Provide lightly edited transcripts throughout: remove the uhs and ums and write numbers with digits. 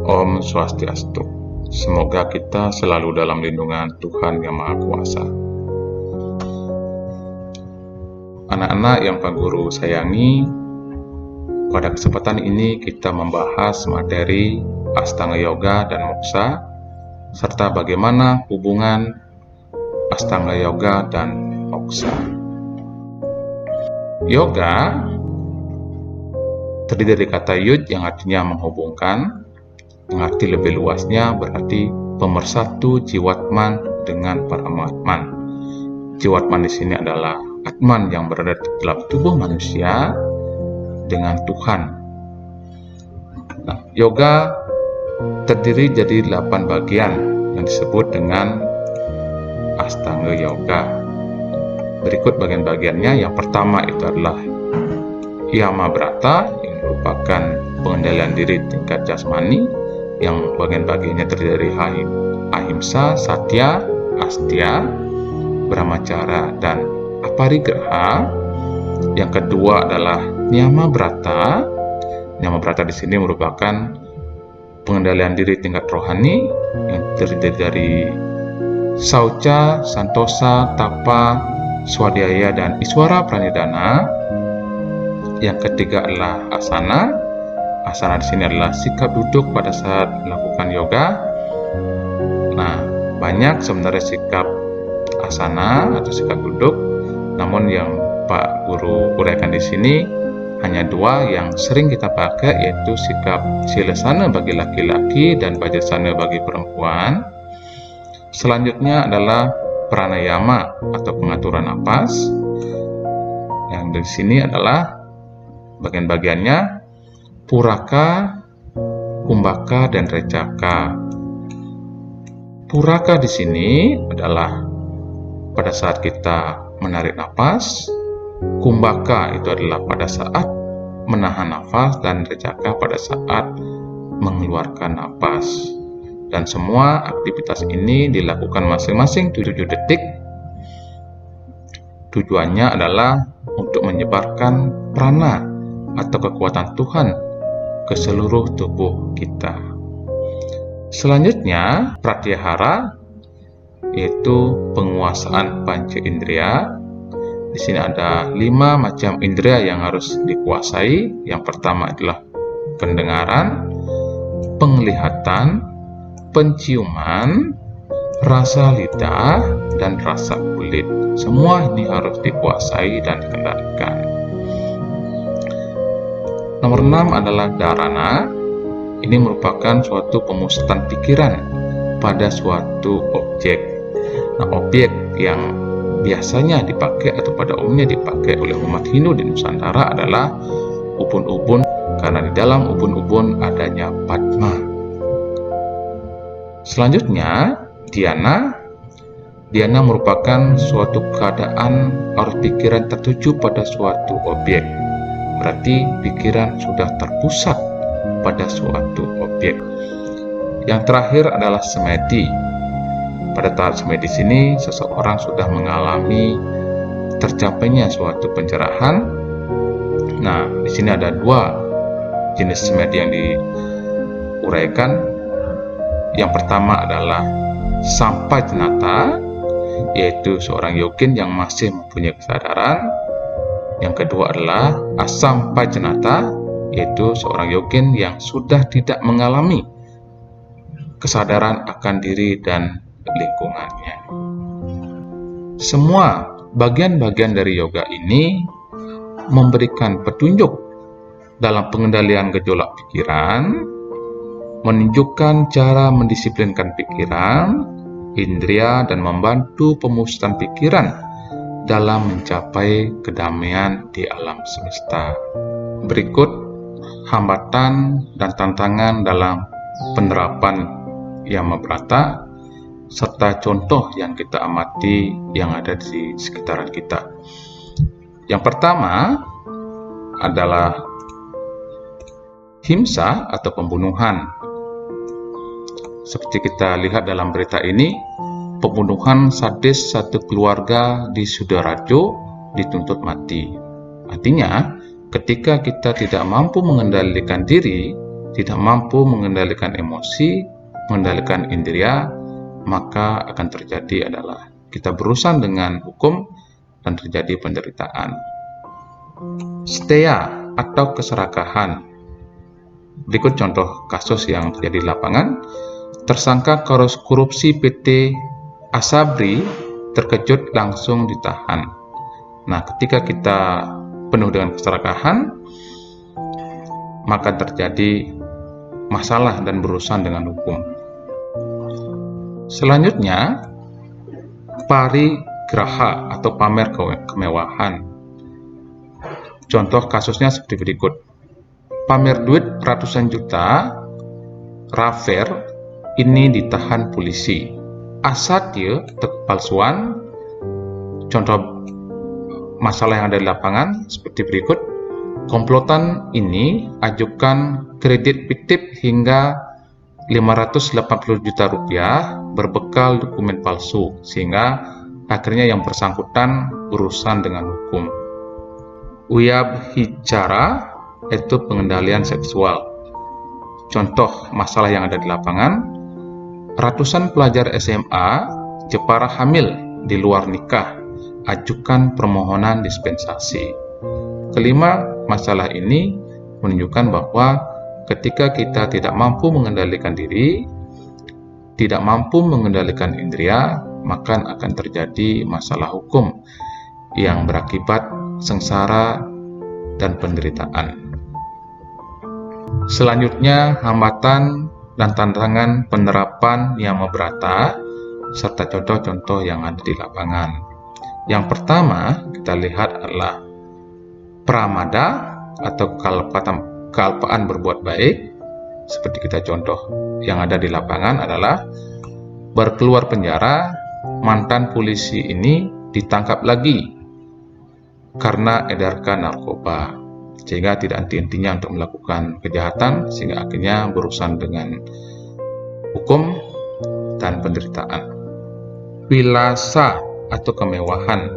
Om Swastiastu. Semoga kita selalu dalam lindungan Tuhan Yang Maha Kuasa. Anak-anak yang Pak Guru sayangi, pada kesempatan ini kita membahas materi Astanga Yoga dan Moksa, serta bagaimana hubungan Astanga Yoga dan Moksa. Yoga terdiri dari kata yud yang artinya menghubungkan. Mengerti lebih luasnya berarti pemersatu jiwatman dengan paramatman. Jiwatman di sini adalah atman yang berada dalam tubuh manusia dengan Tuhan. Nah, yoga terdiri jadi 8 bagian yang disebut dengan Astanga Yoga. Berikut bagian-bagiannya. Yang pertama itu adalah Yama Brata, yang merupakan pengendalian diri tingkat jasmani, yang bagian-bagiannya terdiri dari ahimsa, satya, astya, brahmacara, dan aparigraha. Yang kedua adalah Niyama Brata. Niyama Brata di sini merupakan pengendalian diri tingkat rohani yang terdiri dari sauca, santosa, tapa, swadhyaya, dan iswara pranidhana. Yang ketiga adalah asana. Asana di sini adalah sikap duduk pada saat melakukan yoga. Nah, banyak sebenarnya sikap asana atau sikap duduk, namun yang Pak Guru uraikan di sini hanya 2 yang sering kita pakai, yaitu sikap silasana bagi laki-laki dan vajrasana bagi perempuan. Selanjutnya adalah pranayama atau pengaturan napas. Yang di sini adalah bagian-bagiannya Puraka, Kumbhaka, dan Recaka. Puraka di sini adalah pada saat kita menarik nafas, Kumbhaka itu adalah pada saat menahan nafas, dan Recaka pada saat mengeluarkan nafas. Dan semua aktivitas ini dilakukan masing-masing 7 detik. Tujuannya adalah untuk menyebarkan prana atau kekuatan Tuhan ke seluruh tubuh kita. Selanjutnya, pratyahara, yaitu penguasaan panca indera. Di sini ada 5 macam indera yang harus dikuasai. Yang pertama adalah pendengaran, penglihatan, penciuman, rasa lidah, dan rasa kulit. Semua ini harus dikuasai dan dikendalikan. Nomor 6 adalah dharana. Ini merupakan suatu pemusatan pikiran pada suatu objek. Nah, objek yang biasanya dipakai atau pada umumnya dipakai oleh umat Hindu di Nusantara adalah ubun-ubun, karena di dalam ubun-ubun adanya Padma. Selanjutnya, dhyana. Dhyana merupakan suatu keadaan arus pikiran tertuju pada suatu objek. Berarti pikiran sudah terpusat pada suatu objek. Yang terakhir adalah semedi. Pada tahap semedi sini, seseorang sudah mengalami tercapainya suatu pencerahan. Nah, di sini ada 2 jenis semedi yang diuraikan. Yang pertama adalah sampajñata, yaitu seorang yogin yang masih mempunyai kesadaran. Yang kedua adalah asampajñata, yaitu seorang yogin yang sudah tidak mengalami kesadaran akan diri dan lingkungannya. Semua bagian-bagian dari yoga ini memberikan petunjuk dalam pengendalian gejolak pikiran, menunjukkan cara mendisiplinkan pikiran, indria, dan membantu pemusatan pikiran dalam mencapai kedamaian di alam semesta. Berikut hambatan dan tantangan dalam penerapan Yama Brata serta contoh yang kita amati yang ada di sekitaran kita. Yang pertama adalah himsa atau pembunuhan. Seperti kita lihat dalam berita ini, pembunuhan sadis satu keluarga di Sudorajo dituntut mati. Artinya, ketika kita tidak mampu mengendalikan diri, tidak mampu mengendalikan emosi, mengendalikan indera, maka akan terjadi adalah kita berurusan dengan hukum dan terjadi penderitaan. Setia atau keserakahan. Berikut contoh kasus yang terjadi di lapangan. Tersangka korupsi PT Asabri terkejut langsung ditahan. Nah, ketika kita penuh dengan keserakahan, maka terjadi masalah dan berurusan dengan hukum. Selanjutnya, parigraha atau pamer kemewahan. Contoh kasusnya seperti berikut. Pamer duit ratusan juta, Rafer ini ditahan polisi. Asatya palsuan. Contoh masalah yang ada di lapangan seperti berikut. Komplotan ini ajukan kredit fiktif hingga 580 juta rupiah berbekal dokumen palsu, sehingga akhirnya yang bersangkutan berurusan dengan hukum. Uyab hicara itu pengendalian seksual. Contoh masalah yang ada di lapangan, ratusan pelajar SMA Jepara hamil di luar nikah, ajukan permohonan dispensasi. Kelima, masalah ini menunjukkan bahwa ketika kita tidak mampu mengendalikan diri, tidak mampu mengendalikan indera, maka akan terjadi masalah hukum yang berakibat sengsara dan penderitaan. Selanjutnya, hambatan dan tantangan penerapan yang merata serta contoh-contoh yang ada di lapangan. Yang pertama, kita lihat adalah pramada atau kealpaan berbuat baik. Seperti kita contoh yang ada di lapangan adalah berkeluar penjara, mantan polisi ini ditangkap lagi karena edarkan narkoba, sehingga tidak henti-hentinya untuk melakukan kejahatan, sehingga akhirnya berurusan dengan hukum dan penderitaan. Wilasa atau kemewahan.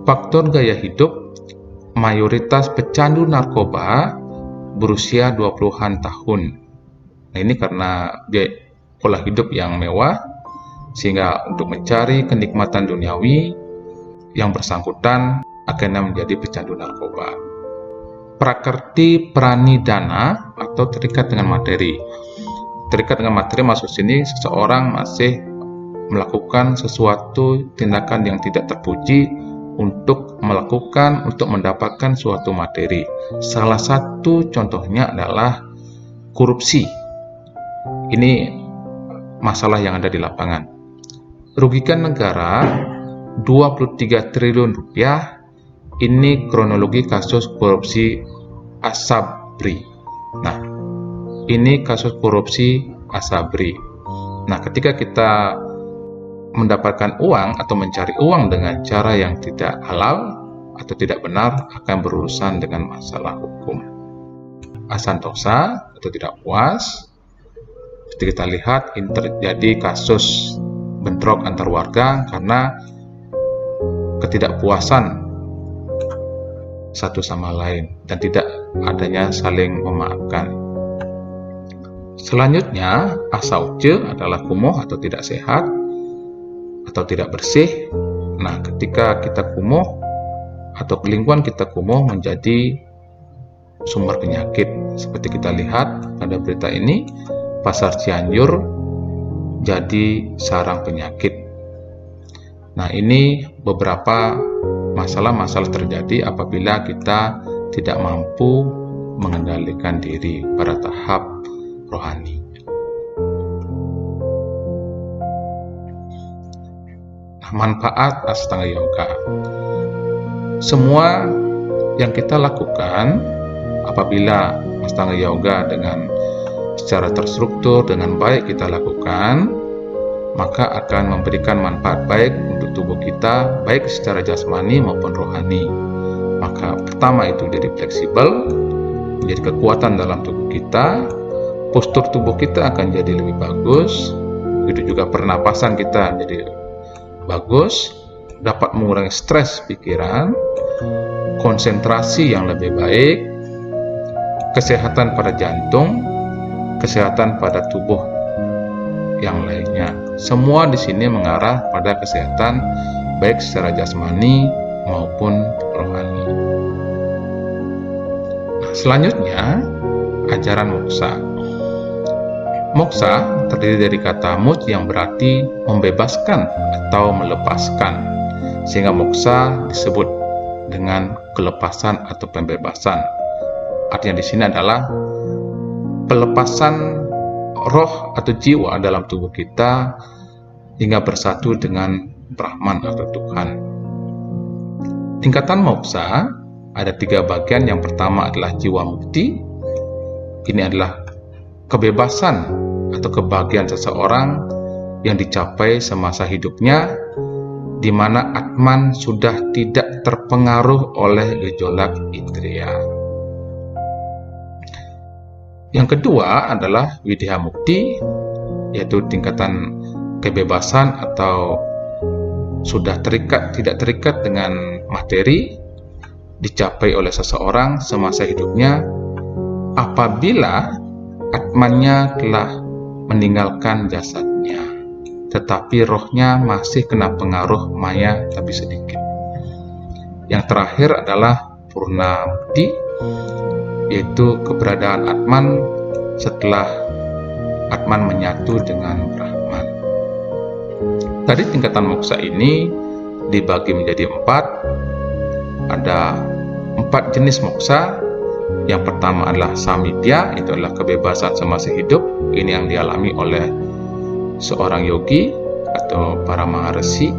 Faktor gaya hidup mayoritas pecandu narkoba berusia 20-an tahun. Nah, ini karena pola hidup yang mewah, sehingga untuk mencari kenikmatan duniawi yang bersangkutan akhirnya menjadi pecandu narkoba. Prakerti pranidana atau terikat dengan materi. Terikat dengan materi maksud sini seseorang masih melakukan sesuatu tindakan yang tidak terpuji untuk mendapatkan suatu materi. Salah satu contohnya adalah korupsi. Ini masalah yang ada di lapangan. Rugikan negara 23 triliun rupiah. Ini kronologi kasus korupsi Asabri. Nah, ini kasus korupsi Asabri. Nah, ketika kita mendapatkan uang atau mencari uang dengan cara yang tidak halal atau tidak benar, akan berurusan dengan masalah hukum. Asantosa atau tidak puas. Seperti kita lihat, ini terjadi kasus bentrok antar warga karena ketidakpuasan satu sama lain dan tidak adanya saling memaafkan. Selanjutnya, asauce adalah kumuh atau tidak sehat atau tidak bersih. Nah, ketika kita kumuh atau lingkungan kita kumuh menjadi sumber penyakit. Seperti kita lihat pada berita ini, Pasar Cianjur jadi sarang penyakit. Nah, ini beberapa masalah-masalah terjadi apabila kita tidak mampu mengendalikan diri pada tahap rohani. Nah, manfaat Astanga Yoga. Semua yang kita lakukan apabila Astanga Yoga dengan secara terstruktur dengan baik kita lakukan, maka akan memberikan manfaat baik untuk tubuh kita, baik secara jasmani maupun rohani. Maka pertama itu jadi fleksibel, menjadi kekuatan dalam tubuh kita, postur tubuh kita akan jadi lebih bagus, begitu juga pernapasan kita menjadi bagus, dapat mengurangi stres pikiran, konsentrasi yang lebih baik, kesehatan pada jantung, kesehatan pada tubuh yang lainnya. Semua di sini mengarah pada kesehatan baik secara jasmani maupun rohani. Nah, selanjutnya ajaran moksa. Moksa terdiri dari kata mut yang berarti membebaskan atau melepaskan, sehingga moksa disebut dengan kelepasan atau pembebasan. Artinya di sini adalah pelepasan roh atau jiwa dalam tubuh kita hingga bersatu dengan Brahman atau Tuhan. Tingkatan moksa ada 3 bagian. Yang pertama adalah jiwa mukti. Ini adalah kebebasan atau kebahagiaan seseorang yang dicapai semasa hidupnya, di mana Atman sudah tidak terpengaruh oleh gejolak indria. Yang kedua adalah Widya Mukti, yaitu tingkatan kebebasan atau sudah tidak terikat dengan materi, dicapai oleh seseorang semasa hidupnya apabila Atmannya telah meninggalkan jasadnya, tetapi rohnya masih kena pengaruh maya tapi sedikit. Yang terakhir adalah Purna Mukti, yaitu keberadaan Atman setelah Atman menyatu dengan Brahman. Tadi tingkatan moksa ini dibagi menjadi 4. Ada 4 jenis moksa. Yang pertama adalah Samidya, itu adalah kebebasan semasa hidup. Ini yang dialami oleh seorang yogi atau para maharsi.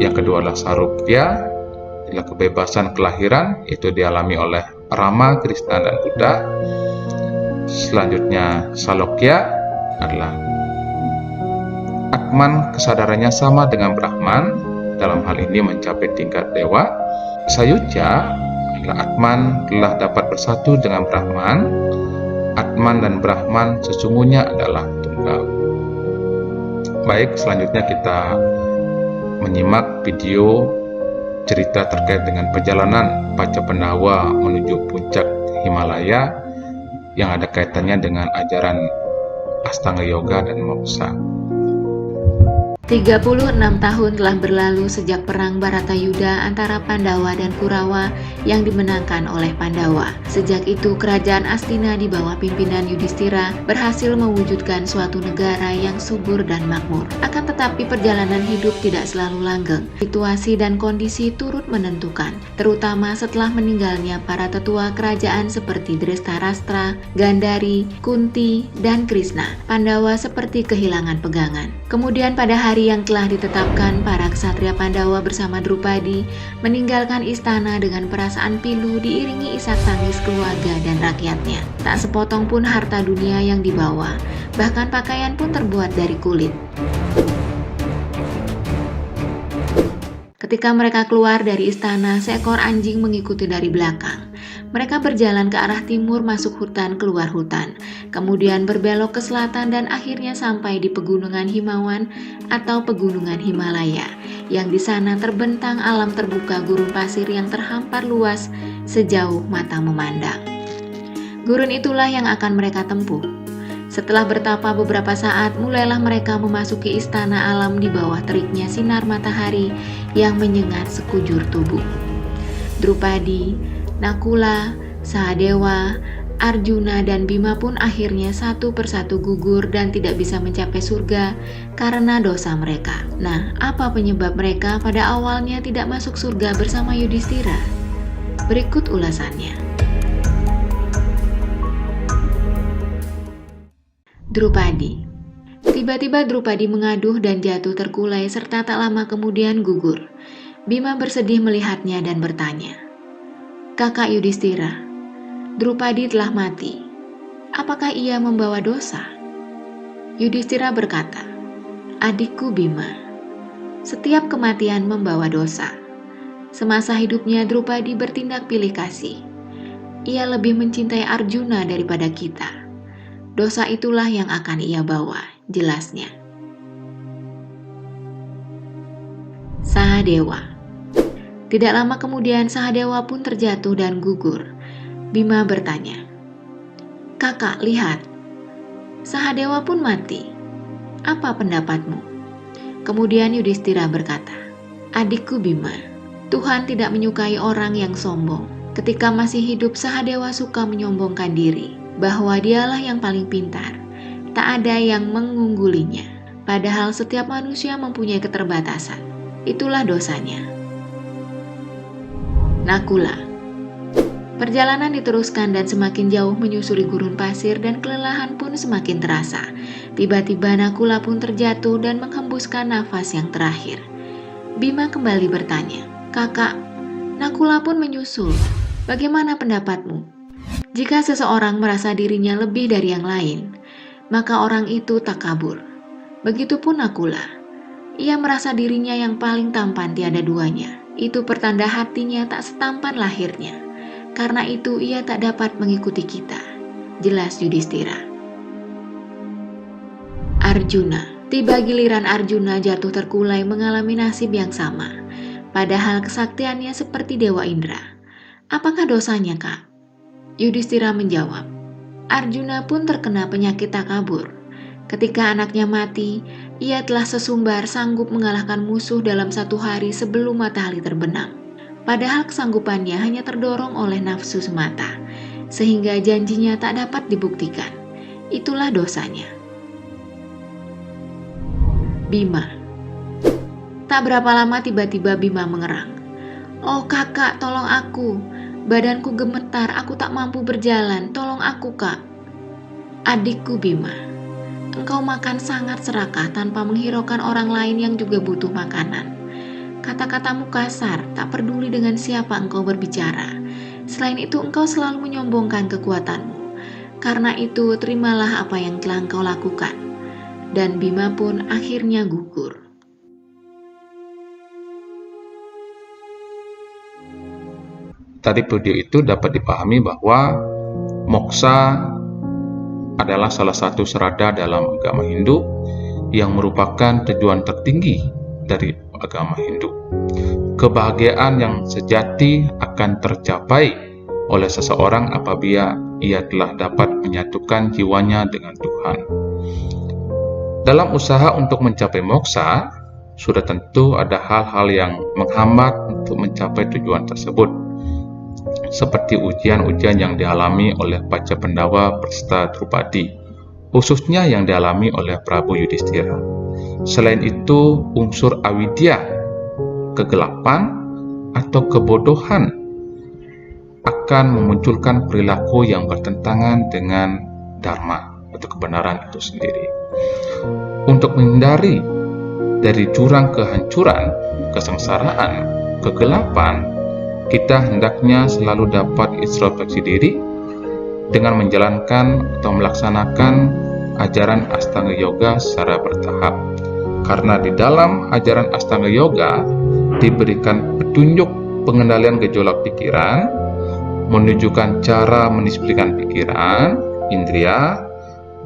Yang kedua adalah Sarupya, adalah kebebasan kelahiran, itu dialami oleh Rama, Krishna, dan Buddha. Selanjutnya Salokya adalah Atman kesadarannya sama dengan Brahman, dalam hal ini mencapai tingkat dewa. Sayuja adalah Atman telah dapat bersatu dengan Brahman. Atman dan Brahman sesungguhnya adalah tunggal. Baik, selanjutnya kita menyimak video cerita terkait dengan perjalanan Paccappandawa menuju puncak Himalaya yang ada kaitannya dengan ajaran Astanga Yoga dan Moksa. 36 tahun telah berlalu sejak perang Bharatayuda antara Pandawa dan Kurawa yang dimenangkan oleh Pandawa. Sejak itu, kerajaan Astina di bawah pimpinan Yudhistira berhasil mewujudkan suatu negara yang subur dan makmur. Akan tetapi perjalanan hidup tidak selalu langgeng. Situasi dan kondisi turut menentukan, terutama setelah meninggalnya para tetua kerajaan seperti Drestarastra, Gandhari, Kunti, dan Krishna. Pandawa seperti kehilangan pegangan. Kemudian pada hari yang telah ditetapkan, para ksatria Pandawa bersama Drupadi meninggalkan istana dengan perasaan pilu diiringi isak tangis keluarga dan rakyatnya. Tak sepotong pun harta dunia yang dibawa, bahkan pakaian pun terbuat dari kulit. Ketika mereka keluar dari istana, seekor anjing mengikuti dari belakang. Mereka berjalan ke arah timur, masuk hutan, keluar hutan, kemudian berbelok ke selatan dan akhirnya sampai di pegunungan Himawan atau pegunungan Himalaya, yang di sana terbentang alam terbuka gurun pasir yang terhampar luas sejauh mata memandang. Gurun itulah yang akan mereka tempuh. Setelah bertapa beberapa saat, mulailah mereka memasuki istana alam di bawah teriknya sinar matahari yang menyengat sekujur tubuh. Drupadi, Nakula, Sahadewa, Arjuna, dan Bima pun akhirnya satu persatu gugur dan tidak bisa mencapai surga karena dosa mereka. Nah, apa penyebab mereka pada awalnya tidak masuk surga bersama Yudhistira? Berikut ulasannya. Drupadi. Tiba-tiba Drupadi mengaduh dan jatuh terkulai serta tak lama kemudian gugur. Bima bersedih melihatnya dan bertanya, "Kakak Yudhistira, Drupadi telah mati. Apakah ia membawa dosa?" Yudhistira berkata, "Adikku Bima, setiap kematian membawa dosa. Semasa hidupnya Drupadi bertindak pilih kasih. Ia lebih mencintai Arjuna daripada kita. Dosa itulah yang akan ia bawa," jelasnya. Sahadewa. Tidak lama kemudian Sahadewa pun terjatuh dan gugur. Bima bertanya, "Kakak, lihat, Sahadewa pun mati. Apa pendapatmu?" Kemudian Yudhistira berkata, "Adikku Bima, Tuhan tidak menyukai orang yang sombong. Ketika masih hidup, Sahadewa suka menyombongkan diri, bahwa dialah yang paling pintar. Tak ada yang mengunggulinya. Padahal setiap manusia mempunyai keterbatasan. Itulah dosanya." Nakula. Perjalanan diteruskan dan semakin jauh menyusuri gurun pasir dan kelelahan pun semakin terasa. Tiba-tiba Nakula pun terjatuh dan menghembuskan nafas yang terakhir. Bima kembali bertanya, "Kakak," Nakula pun menyusul. "Bagaimana pendapatmu? Jika seseorang merasa dirinya lebih dari yang lain, maka orang itu takabur. Begitupun Nakula. Ia merasa dirinya yang paling tampan tiada duanya. Itu pertanda hatinya tak setampan lahirnya. Karena itu ia tak dapat mengikuti kita," jelas Yudhistira. Arjuna. Tiba giliran Arjuna jatuh terkulai mengalami nasib yang sama. Padahal kesaktiannya seperti Dewa Indra. "Apakah dosanya, Kak?" Yudhistira menjawab, "Arjuna pun terkena penyakit takabur. Ketika anaknya mati, ia telah sesumbar sanggup mengalahkan musuh dalam 1 hari sebelum matahari terbenam. Padahal kesanggupannya hanya terdorong oleh nafsu semata, sehingga janjinya tak dapat dibuktikan. Itulah dosanya." Bima. Tak berapa lama tiba-tiba Bima mengerang, "Oh kakak, tolong aku. Badanku gemetar, aku tak mampu berjalan. Tolong aku, Kak." "Adikku Bima, engkau makan sangat serakah tanpa menghiraukan orang lain yang juga butuh makanan. Kata-katamu kasar, tak peduli dengan siapa engkau berbicara. Selain itu engkau selalu menyombongkan kekuatanmu. Karena itu terimalah apa yang telah engkau lakukan." Dan Bima pun akhirnya gugur. Dari video itu dapat dipahami bahwa moksa adalah salah satu serada dalam agama Hindu yang merupakan tujuan tertinggi dari agama Hindu. Kebahagiaan yang sejati akan tercapai oleh seseorang apabila ia telah dapat menyatukan jiwanya dengan Tuhan. Dalam usaha untuk mencapai moksa, sudah tentu ada hal-hal yang menghambat untuk mencapai tujuan tersebut, seperti ujian-ujian yang dialami oleh Paca Pendawa berserta Drupadi, khususnya yang dialami oleh Prabu Yudhistira. Selain itu, unsur avidya, kegelapan, atau kebodohan akan memunculkan perilaku yang bertentangan dengan dharma atau kebenaran itu sendiri. Untuk menghindari dari jurang kehancuran, kesengsaraan, kegelapan, kita hendaknya selalu dapat introspeksi diri dengan menjalankan atau melaksanakan ajaran Astanga Yoga secara bertahap. Karena di dalam ajaran Astanga Yoga diberikan petunjuk pengendalian gejolak pikiran, menunjukkan cara mendisiplinkan pikiran, indria,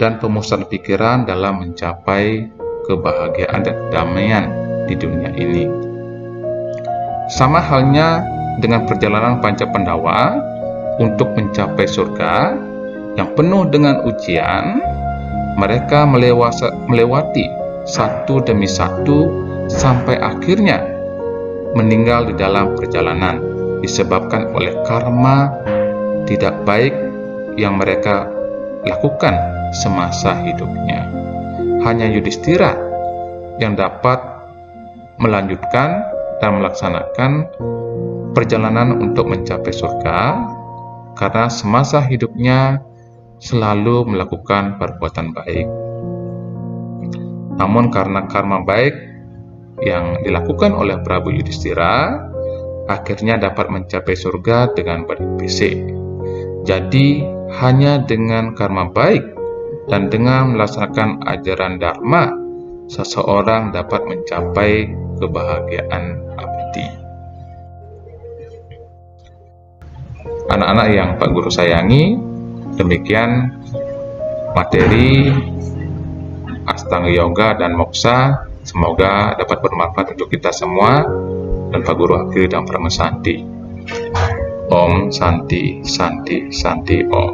dan pemusatan pikiran dalam mencapai kebahagiaan dan kedamaian di dunia ini. Sama halnya dengan perjalanan Panca Pandawa untuk mencapai surga yang penuh dengan ujian, mereka melewati satu demi satu sampai akhirnya meninggal di dalam perjalanan disebabkan oleh karma tidak baik yang mereka lakukan semasa hidupnya. Hanya Yudhistira yang dapat melanjutkan dan melaksanakan perjalanan untuk mencapai surga karena semasa hidupnya selalu melakukan perbuatan baik. Namun karena karma baik yang dilakukan oleh Prabu Yudhistira, akhirnya dapat mencapai surga dengan berbisik. Jadi hanya dengan karma baik dan dengan melaksanakan ajaran Dharma, seseorang dapat mencapai kebahagiaan abadi. Anak-anak yang Pak Guru sayangi, demikian materi Astanga Yoga dan Moksa. Semoga dapat bermanfaat untuk kita semua, dan Pak Guru akhiri dengan Pranama Santi. Om Santi Santi Santi Om.